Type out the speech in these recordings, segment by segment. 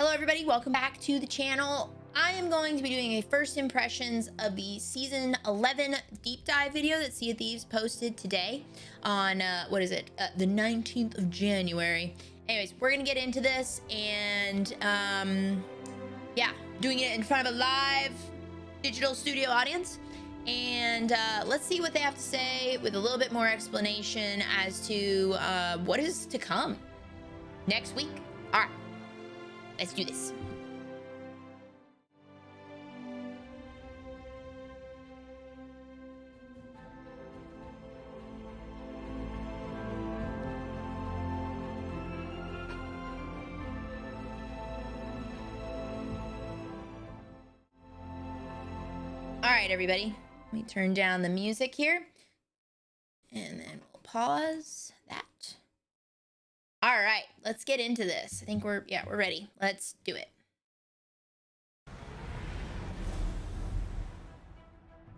Hello everybody, welcome back to the channel. I am going to be doing a first impressions of the season 11 deep dive video that Sea of Thieves posted today on the 19th of January. Anyways, we're gonna get into this and yeah, doing it in front of a live digital studio audience, and let's see what they have to say with a little bit more explanation as to what is to come next week. All right, let's do this. All right, everybody, let me turn down the music here and then we'll pause that. All right, let's get into this. I think we're ready. Let's do it.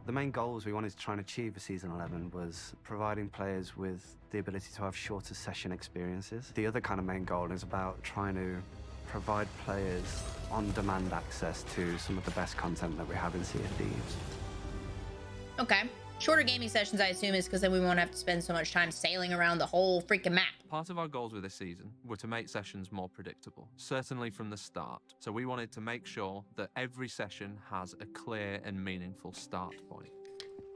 The main goals we wanted to try and achieve for Season 11 was providing players with the ability to have shorter session experiences. The other kind of main goal is about trying to provide players on-demand access to some of the best content that we have in Sea of Thieves. Okay. Shorter gaming sessions, I assume, is because then we won't have to spend so much time sailing around the whole freaking map. Part of our goals with this season were to make sessions more predictable, certainly from the start. So we wanted to make sure that every session has a clear and meaningful start point.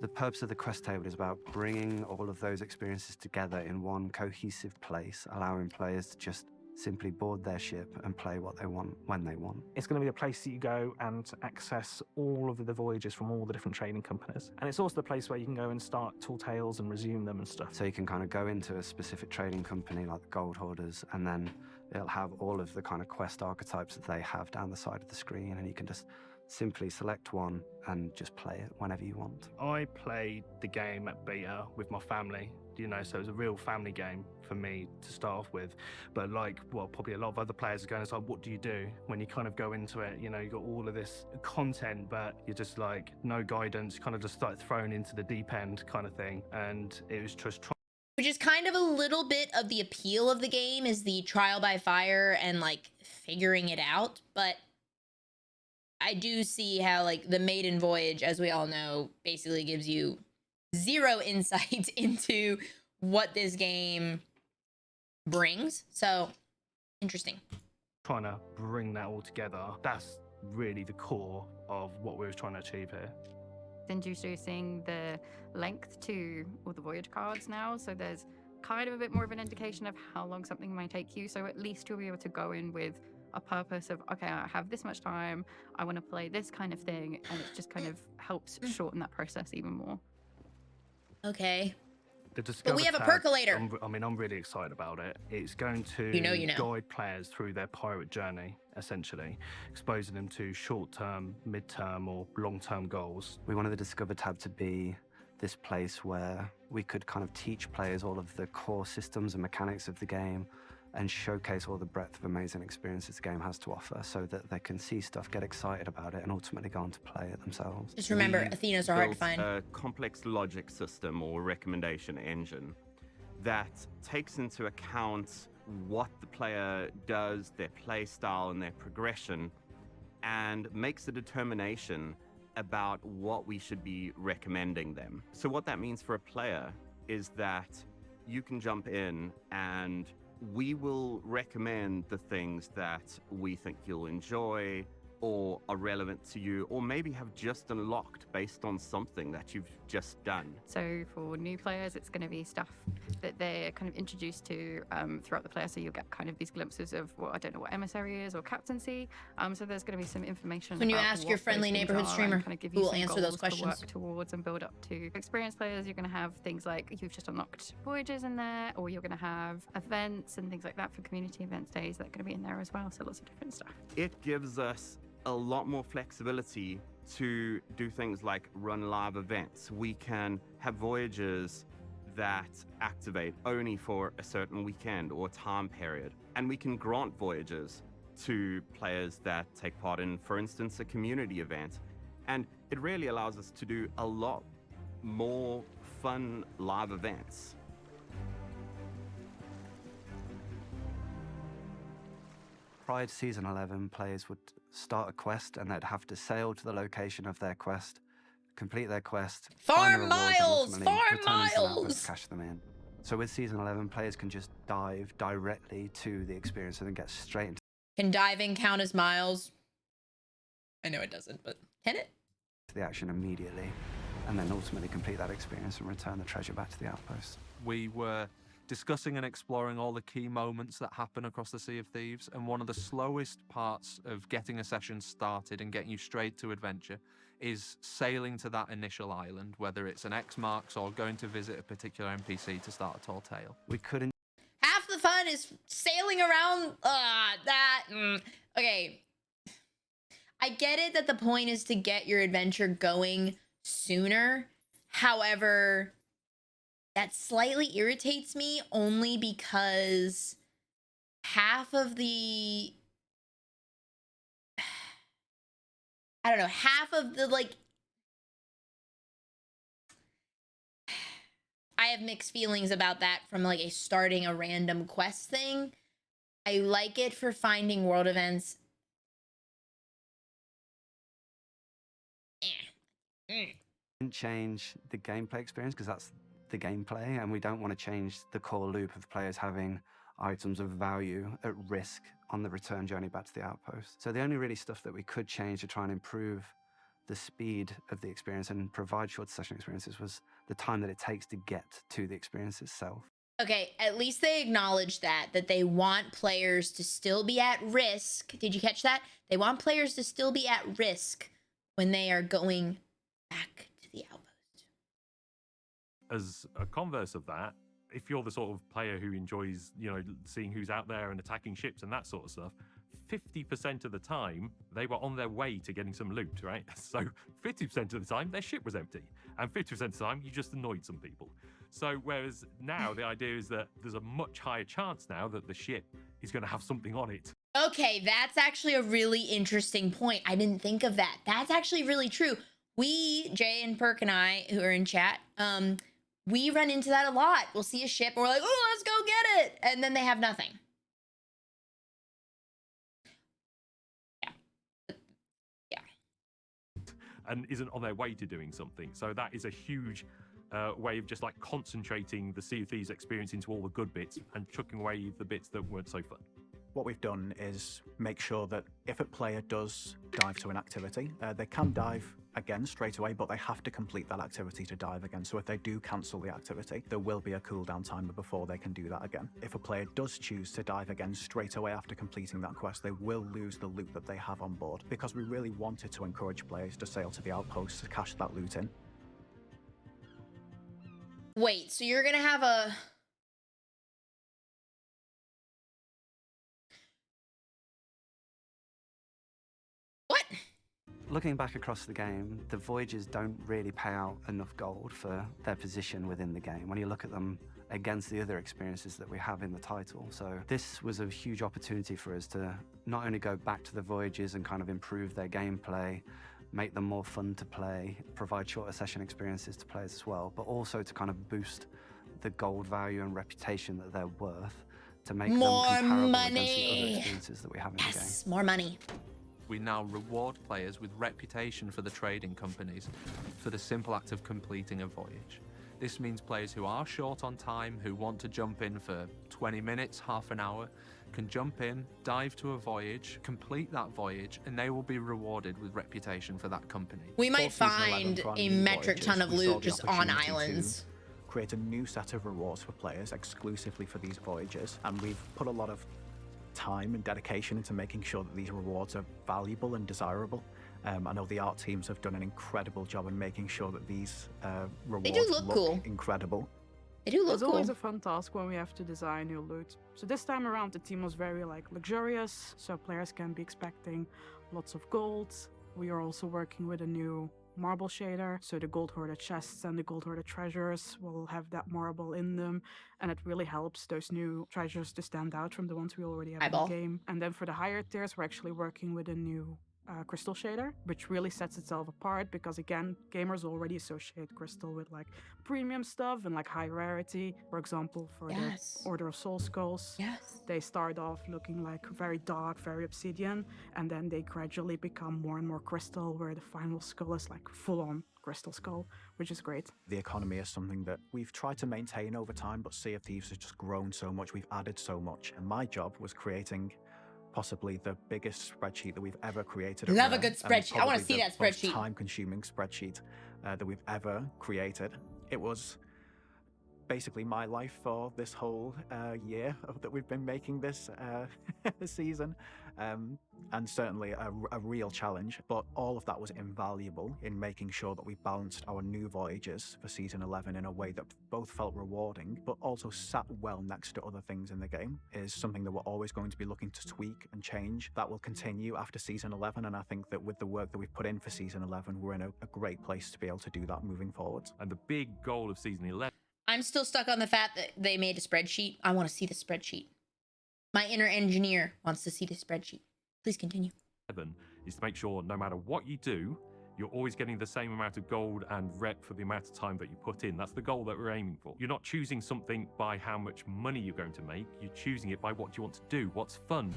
The purpose of the quest table is about bringing all of those experiences together in one cohesive place, allowing players to just simply board their ship and play what they want when they want. It's going to be a place that you go and access all of the voyages from all the different trading companies. And it's also the place where you can go and start tall tales and resume them and stuff. So you can kind of go into a specific trading company like the Gold Hoarders, and then it'll have all of the kind of quest archetypes that they have down the side of the screen, and you can just simply select one and just play it whenever you want. I played the game at beta with my family, so it was a real family game for me to start off with. But probably a lot of other players are going, it's like, what do you do when you kind of go into it? You got all of this content, but you're just like, no guidance, kind of just start thrown into the deep end kind of thing. And it was just Which is kind of a little bit of the appeal of the game, is the trial by fire and like figuring it out. But I do see how like the maiden voyage, as we all know, basically gives you zero insight into what this game brings. So interesting. trying to bring that all together. That's really the core of what we were trying to achieve here. Introducing the length to all the voyage cards now, so there's kind of a bit more of an indication of how long something might take you, so at least you'll be able to go in with a purpose of, okay, I have this much time, I want to play this kind of thing, and it just kind of helps shorten that process even more. Okay. The Discover But we have a tab, percolator. I'm really excited about it. It's going to guide players through their pirate journey, essentially, exposing them to short-term, mid-term, or long-term goals. We wanted the Discover tab to be this place where we could kind of teach players all of the core systems and mechanics of the game and showcase all the breadth of amazing experiences the game has to offer, so that they can see stuff, get excited about it, and ultimately go on to play it themselves. Just remember, Athenas are hard to built find. A complex logic system or recommendation engine that takes into account what the player does, their play style, and their progression, and makes a determination about what we should be recommending them. So what that means for a player is that you can jump in and we will recommend the things that we think you'll enjoy or are relevant to you, or maybe have just unlocked based on something that you've just done. So for new players, it's going to be stuff that they're kind of introduced to throughout the player, so you'll get kind of these glimpses of, well, I don't know what emissary is or captaincy, so there's going to be some information When you about ask what your those friendly things neighborhood are streamer and kind of give who you will some answer those goals questions. to work towards and build up to. Experienced players, you're going to have things like you've just unlocked voyages in there, or you're going to have events and things like that for community events days that are going to be in there as well, so lots of different stuff. It gives us a lot more flexibility to do things like run live events. We can have voyages that activate only for a certain weekend or time period. And we can grant voyages to players that take part in, for instance, a community event. And it really allows us to do a lot more fun live events. prior to Season 11, players would start a quest and they'd have to sail to the location of their quest, complete their quest, find the Farm rewards, and miles! ultimately Farm return into an outpost miles! to cash them in. So with Season 11, players can just dive directly to the experience and then get straight into Can diving count as miles? I know it doesn't, but can it? the action immediately, and then ultimately complete that experience and return the treasure back to the outpost. We were discussing and exploring all the key moments that happen across the Sea of Thieves, and one of the slowest parts of getting a session started and getting you straight to adventure is sailing to that initial island, whether it's an X marks or going to visit a particular NPC to start a tall tale. We couldn't Half the fun is sailing around Okay. I get it that the point is to get your adventure going sooner. However, that slightly irritates me only because half of the like, I have mixed feelings about that from like a starting a random quest thing. I like it for finding world events. change the gameplay experience because that's the gameplay, and we don't want to change the core loop of players having items of value at risk on the return journey back to the outpost. So the only really stuff that we could change to try and improve the speed of the experience and provide short session experiences was the time that it takes to get to the experience itself. Okay, at least they acknowledge that they want players to still be at risk. Did you catch that? They want players to still be at risk when they are going back to the outpost. As a converse of that, if you're the sort of player who enjoys, seeing who's out there and attacking ships and that sort of stuff, 50% of the time they were on their way to getting some loot, right? So 50% of the time their ship was empty, and 50% of the time you just annoyed some people. So whereas now the idea is that there's a much higher chance now that the ship is going to have something on it. Okay, that's actually a really interesting point. I didn't think of that. That's actually really true. We, Jay and Perk and I, who are in chat, we run into that a lot. We'll see a ship and we're like, oh, let's go get it. And then they have nothing. And isn't on their way to doing something. So that is a huge way of just like concentrating the Sea of Thieves experience into all the good bits and chucking away the bits that weren't so fun. What we've done is make sure that if a player does dive to an activity, they can dive again straight away, but they have to complete that activity to dive again. So if they do cancel the activity, there will be a cooldown timer before they can do that again. If a player does choose to dive again straight away after completing that quest, they will lose the loot that they have on board, because we really wanted to encourage players to sail to the outposts to cash that loot in. Wait, so you're gonna have a... What? Looking back across the game, the Voyages don't really pay out enough gold for their position within the game when you look at them against the other experiences that we have in the title. So this was a huge opportunity for us to not only go back to the Voyages and kind of improve their gameplay, make them more fun to play, provide shorter session experiences to players as well, but also to kind of boost the gold value and reputation that they're worth to make More them comparable money. against the other experiences that we have in the game. Yes, more money. We now reward players with reputation for the trading companies for the simple act of completing a voyage. This means players who are short on time, who want to jump in for 20 minutes, half an hour, can jump in, dive to a voyage, complete that voyage, and they will be rewarded with reputation for that company. We might For Season 11 find for our a new metric voyages, ton of we saw loot the just on opportunity to islands. Create a new set of rewards for players exclusively for these voyages, and we've put a lot of time and dedication into making sure that these rewards are valuable and desirable. I know the art teams have done an incredible job in making sure that these rewards look cool. incredible. They do look It's cool. always a fun task when we have to design new loot. So this time around the team was very luxurious, so players can be expecting lots of gold. We are also working with a new marble shader, so the gold hoarded chests and the gold hoarded treasures will have that marble in them, and it really helps those new treasures to stand out from the ones we already have Eyeball. in the game. And then for the higher tiers, we're actually working with a new Crystal shader, which really sets itself apart because, again, gamers already associate Crystal with like premium stuff and like high rarity. For example, for Yes. the Order of Soul Skulls, Yes. they start off looking like very dark, very obsidian, and then they gradually become more and more crystal, where the final skull is like full-on crystal skull, which is great. The economy is something that we've tried to maintain over time, but Sea of Thieves has just grown so much, we've added so much, and my job was creating possibly the biggest spreadsheet that we've ever created. Love a good spreadsheet. I want to see that spreadsheet. Time-consuming spreadsheet that we've ever created. It was basically my life for this whole year that we've been making this season, and certainly a real challenge, but all of that was invaluable in making sure that we balanced our new voyages for season 11 in a way that both felt rewarding but also sat well next to other things in the game. Is something that we're always going to be looking to tweak and change. That will continue after season 11, and I think that with the work that we've put in for season 11, we're in a great place to be able to do that moving forward. And the big goal of season 11 I'm still stuck on the fact that they made a spreadsheet. I want to see the spreadsheet. My inner engineer wants to see the spreadsheet. Please continue. is to make sure no matter what you do, you're always getting the same amount of gold and rep for the amount of time that you put in. That's the goal that we're aiming for. You're not choosing something by how much money you're going to make. You're choosing it by what you want to do, what's fun.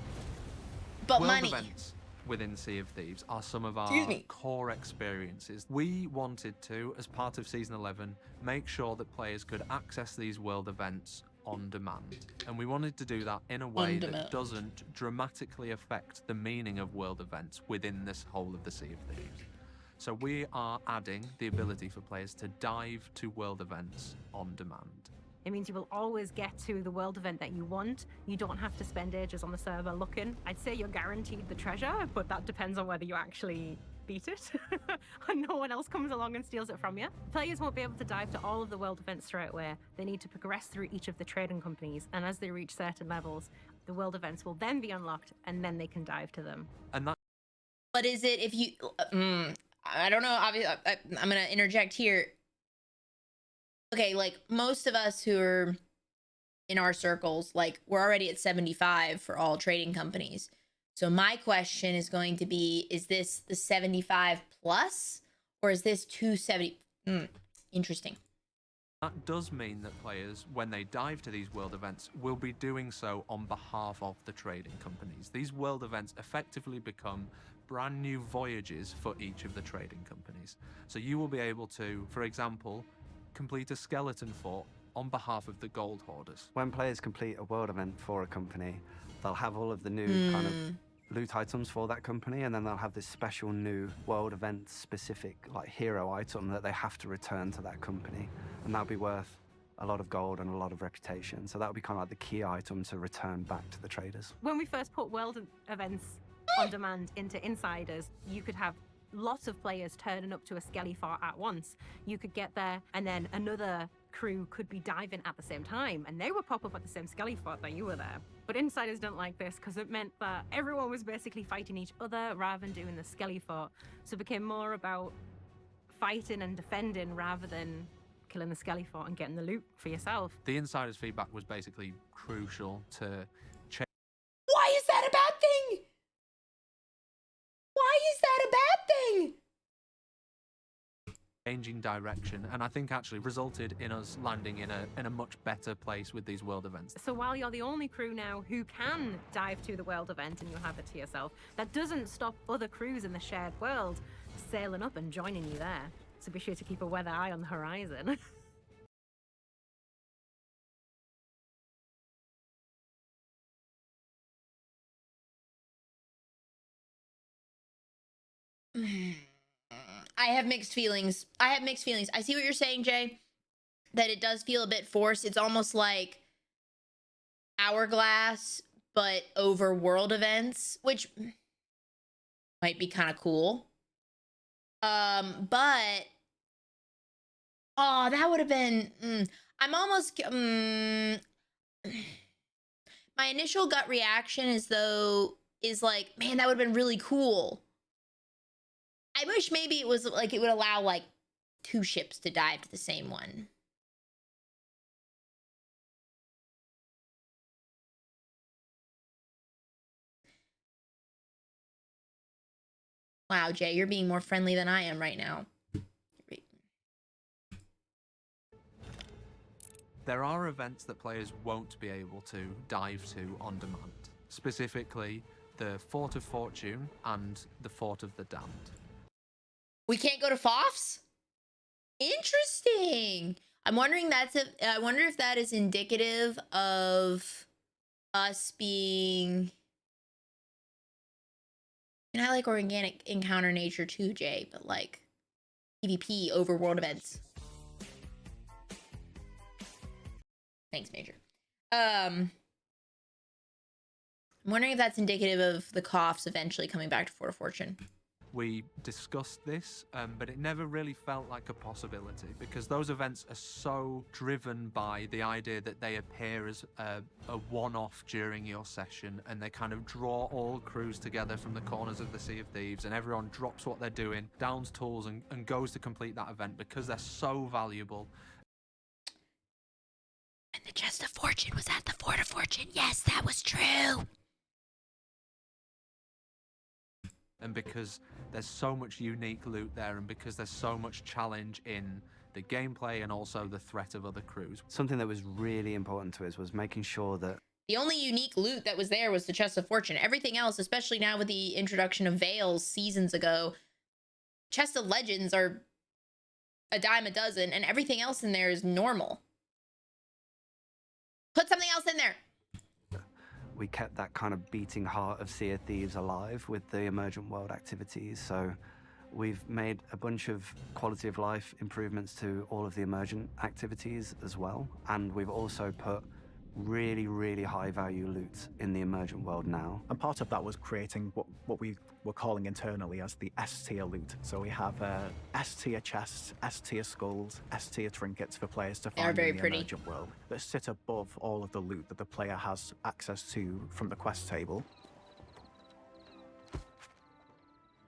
But World money. events within Sea of Thieves are some of our Excuse me. core experiences. We wanted to, as part of Season 11, make sure that players could access these world events on demand. And we wanted to do that in a way that doesn't dramatically affect the meaning of world events within this whole of the Sea of Thieves. So we are adding the ability for players to dive to world events on demand. It means you will always get to the world event that you want. You don't have to spend ages on the server looking. I'd say you're guaranteed the treasure, but that depends on whether you actually beat it and no one else comes along and steals it from you. Players won't be able to dive to all of the world events straight away. They need to progress through each of the trading companies, and as they reach certain levels, the world events will then be unlocked, and then they can dive to them. And that But is it if you... I don't know. Obviously, I'm going to interject here. Okay, like most of us who are in our circles, like we're already at 75 for all trading companies. So my question is going to be, is this the 75 plus or is this 270? Interesting. That does mean that players, when they dive to these world events, will be doing so on behalf of the trading companies. These world events effectively become brand new voyages for each of the trading companies. So you will be able to, for example, complete a skeleton fort on behalf of the gold hoarders. When players complete a world event for a company, they'll have all of the new kind of loot items for that company, and then they'll have this special new world event specific like hero item that they have to return to that company, and that'll be worth a lot of gold and a lot of reputation. So that'll be kind of like the key item to return back to the traders. When we first put world events on demand into Insiders, you could have lots of players turning up to a skelly fort at once. You could get there and then another crew could be diving at the same time and they would pop up at the same skelly fort that you were there. But Insiders don't like this because it meant that everyone was basically fighting each other rather than doing the skelly fort. So it became more about fighting and defending rather than killing the skelly fort and getting the loot for yourself. The Insiders' feedback was basically crucial to Why is that a bad thing? Why is that a bad thing? changing direction, and I think actually resulted in us landing in a much better place with these world events. So while you're the only crew now who can dive to the world event and you'll have it to yourself, that doesn't stop other crews in the shared world sailing up and joining you there. So be sure to keep a weather eye on the horizon. I have mixed feelings. I see what you're saying, Jay, that it does feel a bit forced. It's almost like Hourglass, but over world events, which might be kind of cool. But oh, that would have been. I'm almost. My initial gut reaction is like, man, that would have been really cool. I wish maybe it was like it would allow like 2 ships to dive to the same one. Wow, Jay, you're being more friendly than I am right now. There are events that players won't be able to dive to on demand, specifically the Fort of Fortune and the Fort of the Damned. We can't go to FOFs? Interesting. I'm wondering I wonder if that is indicative of us being, and I like organic encounter nature too, Jay, but like PvP over world events. Thanks, Major. I'm wondering if that's indicative of the coughs eventually coming back to Fort of Fortune. We discussed this, but it never really felt like a possibility because those events are so driven by the idea that they appear as a one-off during your session, and they kind of draw all crews together from the corners of the Sea of Thieves, and everyone drops what they're doing, downs tools, and goes to complete that event because they're so valuable. And the Chest of Fortune was at the Fort of Fortune. Yes, that was true. And because there's so much unique loot there, and because there's so much challenge in the gameplay and also the threat of other crews. Something that was really important to us was making sure that the only unique loot that was there was the Chest of Fortune. Everything else, especially now with the introduction of Veils seasons ago, Chest of Legends are a dime a dozen, and everything else in there is normal. Put something else in there. we kept that kind of beating heart of Sea of Thieves alive with the emergent world activities. So we've made a bunch of quality of life improvements to all of the emergent activities as well. And we've also put really, really high value loot in the emergent world now. And part of that was creating what we were calling internally as the S-tier loot. So we have S-tier chests, S-tier skulls, S-tier trinkets for players to find in the emergent world that sit above all of the loot that the player has access to from the quest table.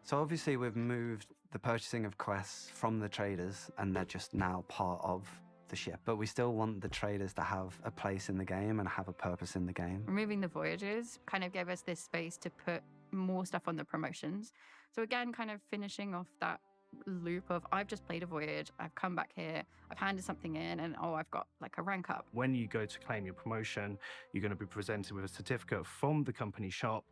So obviously we've moved the purchasing of quests from the traders, and they're just now part of the ship, but we still want the traders to have a place in the game and have a purpose in the game. Removing the voyages kind of gave us this space to put more stuff on the promotions. So again, kind of finishing off that loop of I've just played a voyage, I've come back here, I've handed something in, and oh, I've got like a rank up. When you go to claim your promotion, you're going to be presented with a certificate from the company shop,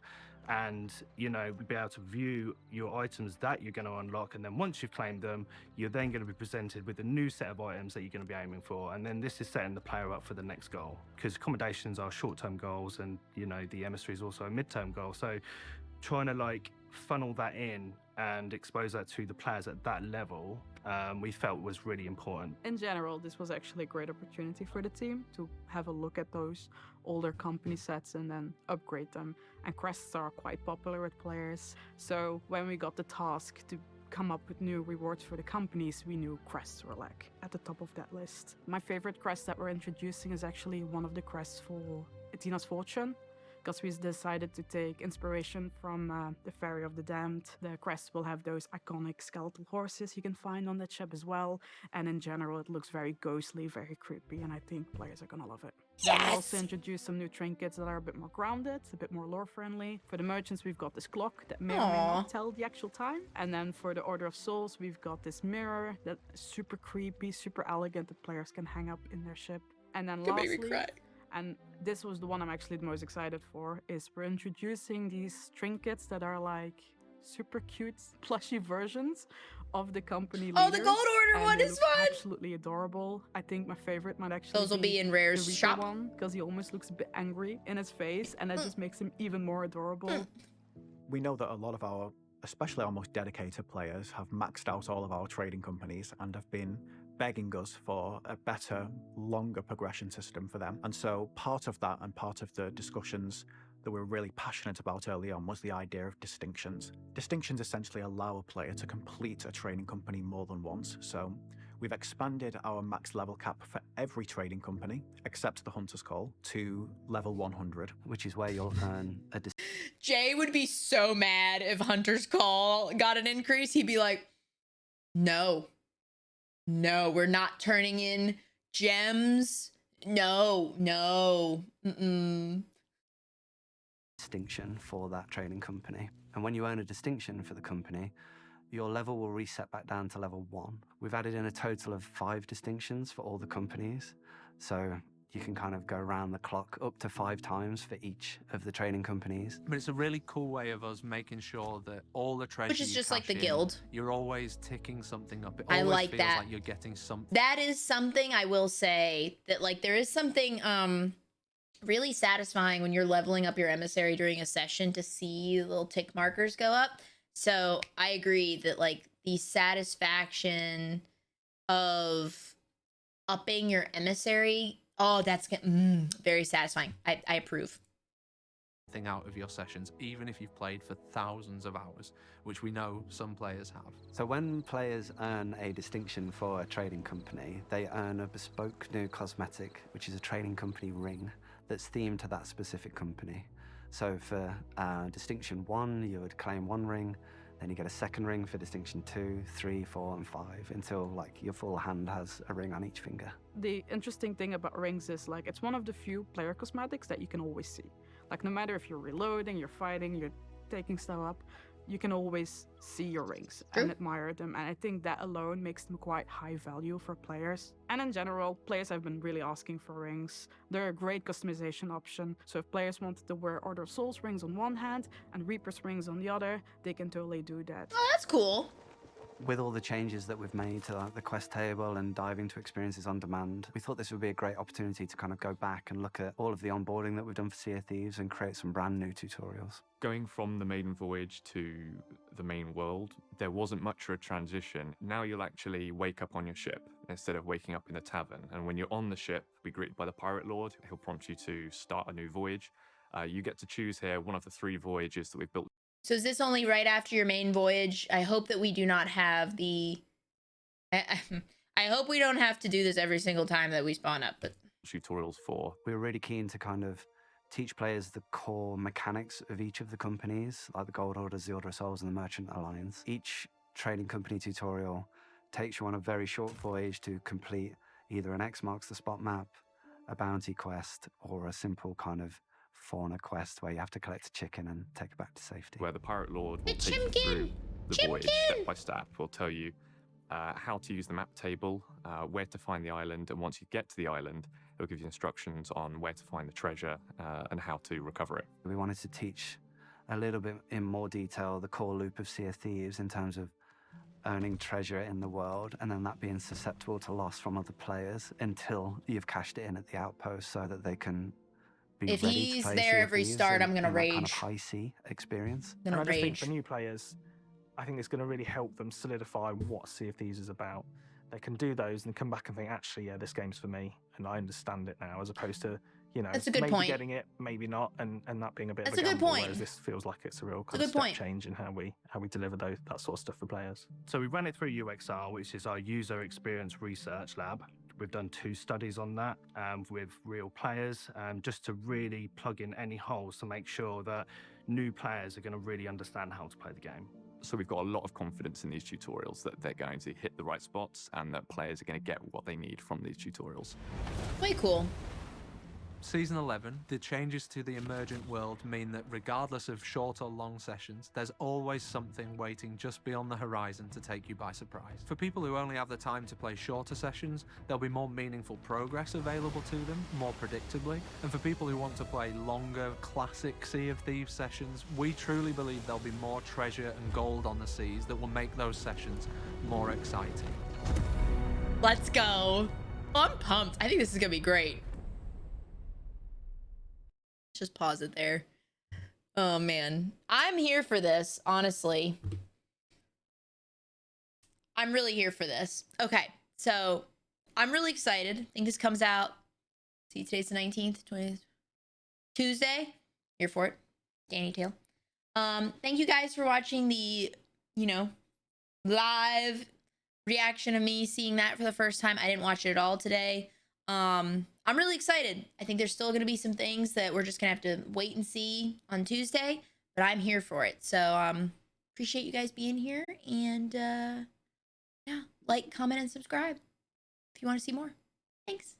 and you know, be able to view your items that you're going to unlock. And then once you've claimed them, you're then going to be presented with a new set of items that you're going to be aiming for. And then this is setting the player up for the next goal, because accommodations are short-term goals, and you know, the emissary is also a mid-term goal. So trying to like funnel that in and expose that to the players at that level, we felt was really important. In general, this was actually a great opportunity for the team to have a look at those older company sets and then upgrade them. And crests are quite popular with players. So when we got the task to come up with new rewards for the companies, we knew crests were like at the top of that list. My favorite crest that we're introducing is actually one of the crests for Athena's Fortune, because we decided to take inspiration from the Ferry of the Damned. The crest will have those iconic skeletal horses you can find on that ship as well. And in general, it looks very ghostly, very creepy, and I think players are gonna love it. Yes! Then we also introduced some new trinkets that are a bit more grounded, a bit more lore-friendly. For the merchants, we've got this clock that may or may not tell the actual time. And then for the Order of Souls, we've got this mirror that is super creepy, super elegant, that players can hang up in their ship. And then lastly, and this was the one I'm actually the most excited for, is we're introducing these trinkets that are like super cute plushy versions of the company leaders. Oh, the Gold Order one is fun! Absolutely adorable. I think my favorite might actually those will be in Rare's the shop one, because he almost looks a bit angry in his face, and that just makes him even more adorable. We know that a lot of our, especially our most dedicated players, have maxed out all of our trading companies and have been begging us for a better, longer progression system for them. And so part of that, and part of the discussions that we were really passionate about early on, was the idea of distinctions. Distinctions essentially allow a player to complete a trading company more than once. So we've expanded our max level cap for every trading company, except the Hunter's Call, to level 100. Which is where you'll earn a Jay would be so mad if Hunter's Call got an increase. He'd be like, no, we're not turning in gems. No. distinction for that trading company. And when you earn a distinction for the company, your level will reset back down to level 1. We've added in a total of 5 distinctions for all the companies. So you can kind of go around the clock up to 5 times for each of the trading companies. But it's a really cool way of us making sure that all the treasure Which is you just like cash the in, guild. you're always ticking something up. It I always like feels that. like you're getting something. That is something I will say, that like there is something really satisfying when you're leveling up your emissary during a session to see the little tick markers go up. So I agree that like the satisfaction of upping your emissary, oh, that's very satisfying. I approve. Thing out of your sessions, even if you've played for thousands of hours, which we know some players have. So when players earn a distinction for a trading company, they earn a bespoke new cosmetic, which is a trading company ring that's themed to that specific company. So for distinction 1, you would claim 1 ring, then you get a second ring for distinction 2, 3, 4, and 5, until like your full hand has a ring on each finger. The interesting thing about rings is like it's one of the few player cosmetics that you can always see. Like no matter if you're reloading, you're fighting, you're taking stuff up, you can always see your rings and admire them, and I think that alone makes them quite high value for players. And in general, players have been really asking for rings. They're a great customization option, so if players wanted to wear Order of Souls rings on one hand and Reaper's rings on the other, they can totally do that. Oh, that's cool. With all the changes that we've made to like, the quest table and diving to experiences on demand, we thought this would be a great opportunity to kind of go back and look at all of the onboarding that we've done for Sea of Thieves and create some brand new tutorials. Going from the maiden voyage to the main world, there wasn't much of a transition. Now you'll actually wake up on your ship instead of waking up in the tavern. And when you're on the ship, be greeted by the Pirate Lord. He'll prompt you to start a new voyage. You get to choose here one of the 3 voyages that we've built. So is this only right after your main voyage? I hope that we do not have the... I hope we don't have to do this every single time that we spawn up, but... Tutorials for. We were really keen to kind of teach players the core mechanics of each of the companies, like the Gold Orders, the Order of Souls, and the Merchant Alliance. Each trading company tutorial takes you on a very short voyage to complete either an X marks the spot map, a bounty quest, or a simple kind of fauna quest where you have to collect a chicken and take it back to safety. Where the Pirate Lord will take you through the voyage step by step. Will tell you how to use the map table, where to find the island, and once you get to the island, it'll give you instructions on where to find the treasure and how to recover it. We wanted to teach a little bit in more detail the core loop of Sea of Thieves in terms of earning treasure in the world and then that being susceptible to loss from other players until you've cashed it in at the outpost so that they can be if ready he's to play there Sea of every Thieves start, I'm gonna in that rage. kind of high sea experience. And I just think for new players, I think it's going to really help them solidify what Sea of Thieves is about. They can do those and come back and think, actually, yeah, this game's for me, and I understand it now, as opposed to, you know, That's a good maybe point. getting it, maybe not, and that being a bit That's of a a good gamble, point. whereas this feels like it's a real That's a kind of good step point. change in how we deliver that sort of stuff for players. So we ran it through UXR, which is our user experience research lab. We've done 2 studies on that with real players, just to really plug in any holes to make sure that new players are going to really understand how to play the game. So we've got a lot of confidence in these tutorials that they're going to hit the right spots and that players are going to get what they need from these tutorials. Way cool. Season 11, the changes to the emergent world mean that regardless of short or long sessions, there's always something waiting just beyond the horizon to take you by surprise. For people who only have the time to play shorter sessions, there'll be more meaningful progress available to them, more predictably. And for people who want to play longer, classic Sea of Thieves sessions, we truly believe there'll be more treasure and gold on the seas that will make those sessions more exciting. Let's go. I'm pumped. I think this is gonna be great. Just pause it there. Oh man, I'm here for this, honestly. I'm really here for this. Okay, so I'm really excited. I think this comes out, see, today's the 19th, 20th, Tuesday. Here for it. Danny Tail. Thank you guys for watching the, live reaction of me seeing that for the first time. I didn't watch it at all today. I'm really excited. I think there's still going to be some things that we're just going to have to wait and see on Tuesday, but I'm here for it. So, appreciate you guys being here, and yeah, like, comment, and subscribe if you want to see more. Thanks.